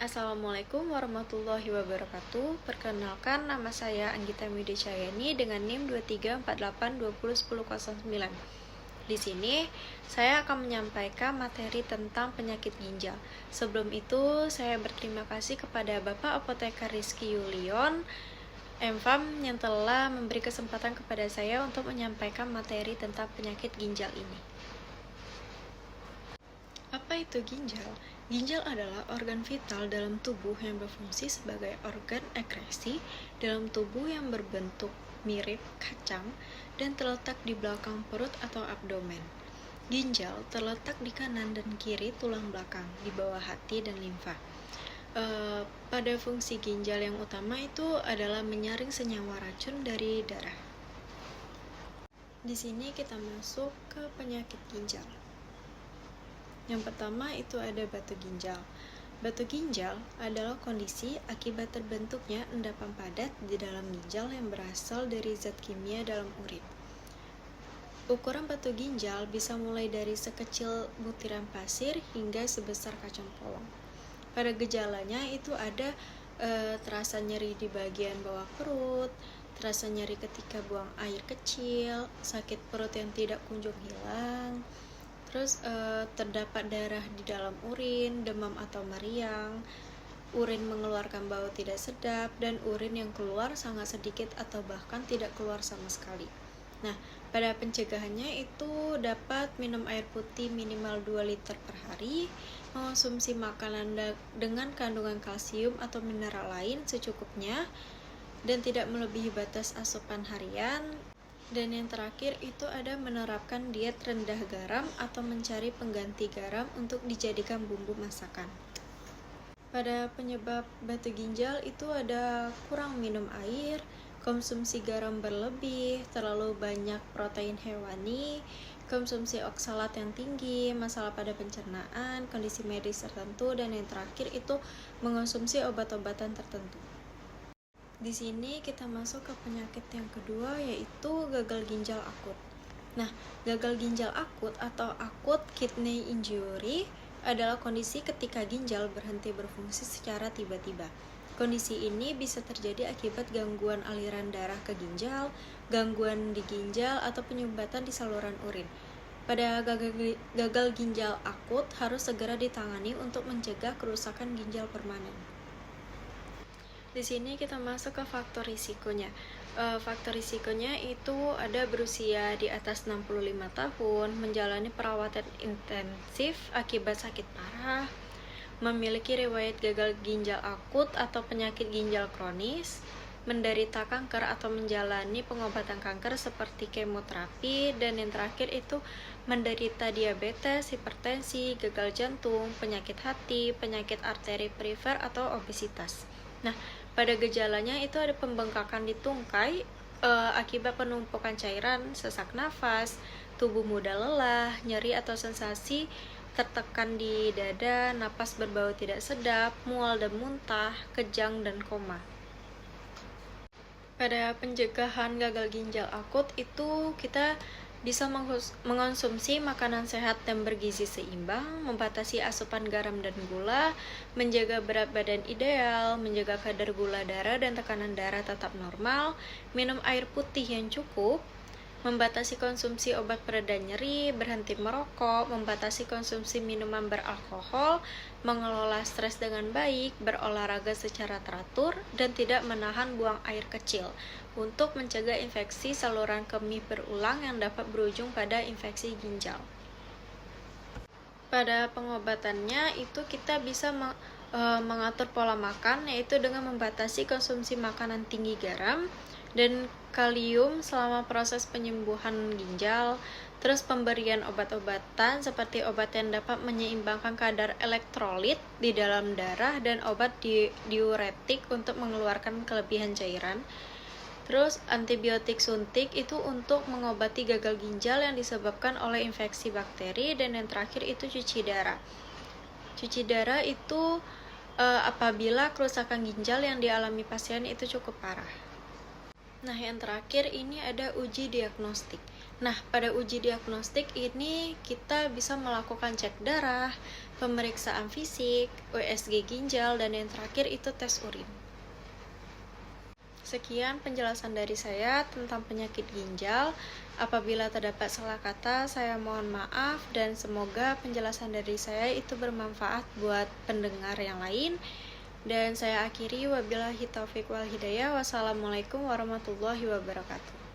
Assalamualaikum warahmatullahi wabarakatuh. Perkenalkan, nama saya Anggita Midecayani dengan NIM 2348201009. Di sini saya akan menyampaikan materi tentang penyakit ginjal. Sebelum itu, saya berterima kasih kepada Bapak Apoteker Rizky Yulion MFAM yang telah memberi kesempatan kepada saya untuk menyampaikan materi tentang penyakit ginjal ini. Apa itu ginjal? Ginjal adalah organ vital dalam tubuh yang berfungsi sebagai organ ekskresi dalam tubuh yang berbentuk mirip kacang dan terletak di belakang perut atau abdomen. Ginjal terletak di kanan dan kiri tulang belakang, di bawah hati dan limfa. Pada fungsi ginjal yang utama itu adalah menyaring senyawa racun dari darah. Di sini kita masuk ke penyakit ginjal. Yang pertama itu ada batu ginjal. Batu ginjal adalah kondisi akibat terbentuknya endapan padat di dalam ginjal yang berasal dari zat kimia dalam urin. Ukuran batu ginjal bisa mulai dari sekecil butiran pasir hingga sebesar kacang polong. Pada gejalanya itu ada terasa nyeri di bagian bawah perut, terasa nyeri ketika buang air kecil, sakit perut yang tidak kunjung hilang, terus terdapat darah di dalam urin, demam atau meriang, urin mengeluarkan bau tidak sedap, dan urin yang keluar sangat sedikit atau bahkan tidak keluar sama sekali. Nah, pada pencegahannya itu dapat minum air putih minimal 2 liter per hari, mengonsumsi makanan dengan kandungan kalsium atau mineral lain secukupnya, dan tidak melebihi batas asupan harian. Dan yang terakhir itu ada menerapkan diet rendah garam atau mencari pengganti garam untuk dijadikan bumbu masakan. Pada penyebab batu ginjal itu ada kurang minum air, konsumsi garam berlebih, terlalu banyak protein hewani, konsumsi oksalat yang tinggi, masalah pada pencernaan, kondisi medis tertentu, dan yang terakhir itu mengonsumsi obat-obatan tertentu. Di sini kita masuk ke penyakit yang kedua, yaitu gagal ginjal akut. Nah, gagal ginjal akut atau acute kidney injury adalah kondisi ketika ginjal berhenti berfungsi secara tiba-tiba. Kondisi ini bisa terjadi akibat gangguan aliran darah ke ginjal, gangguan di ginjal, atau penyumbatan di saluran urin. Pada gagal ginjal akut harus segera ditangani untuk mencegah kerusakan ginjal permanen. Di sini kita masuk ke faktor risikonya. Faktor risikonya itu ada berusia di atas 65 tahun, menjalani perawatan intensif akibat sakit parah, memiliki riwayat gagal ginjal akut atau penyakit ginjal kronis, menderita kanker atau menjalani pengobatan kanker seperti kemoterapi, dan yang terakhir itu menderita diabetes, hipertensi, gagal jantung, penyakit hati, penyakit arteri perifer, atau obesitas. Nah, pada gejalanya itu ada pembengkakan di tungkai akibat penumpukan cairan, sesak nafas, tubuh mudah lelah, nyeri atau sensasi tertekan di dada, napas berbau tidak sedap, mual dan muntah, kejang, dan koma. Pada pencegahan gagal ginjal akut itu kita bisa mengonsumsi makanan sehat dan bergizi seimbang, membatasi asupan garam dan gula, menjaga berat badan ideal, menjaga kadar gula darah dan tekanan darah tetap normal, minum air putih yang cukup, membatasi konsumsi obat pereda nyeri, berhenti merokok, membatasi konsumsi minuman beralkohol, mengelola stres dengan baik, berolahraga secara teratur, dan tidak menahan buang air kecil untuk mencegah infeksi saluran kemih berulang yang dapat berujung pada infeksi ginjal. Pada pengobatannya itu kita bisa mengatur pola makan, yaitu dengan membatasi konsumsi makanan tinggi garam dan kalium selama proses penyembuhan ginjal, terus pemberian obat-obatan seperti obat yang dapat menyeimbangkan kadar elektrolit di dalam darah dan obat diuretik untuk mengeluarkan kelebihan cairan. Terus antibiotik suntik itu untuk mengobati gagal ginjal yang disebabkan oleh infeksi bakteri, dan yang terakhir itu cuci darah. Cuci darah itu apabila kerusakan ginjal yang dialami pasien itu cukup parah. Nah, yang terakhir ini ada uji diagnostik. Nah, pada uji diagnostik ini kita bisa melakukan cek darah, pemeriksaan fisik, USG ginjal, dan yang terakhir itu tes urin. Sekian penjelasan dari saya tentang penyakit ginjal. Apabila terdapat salah kata, saya mohon maaf dan semoga penjelasan dari saya itu bermanfaat buat pendengar yang lain. Dan saya akhiri, wabillahi taufiq wal hidayah. Wassalamualaikum warahmatullahi wabarakatuh.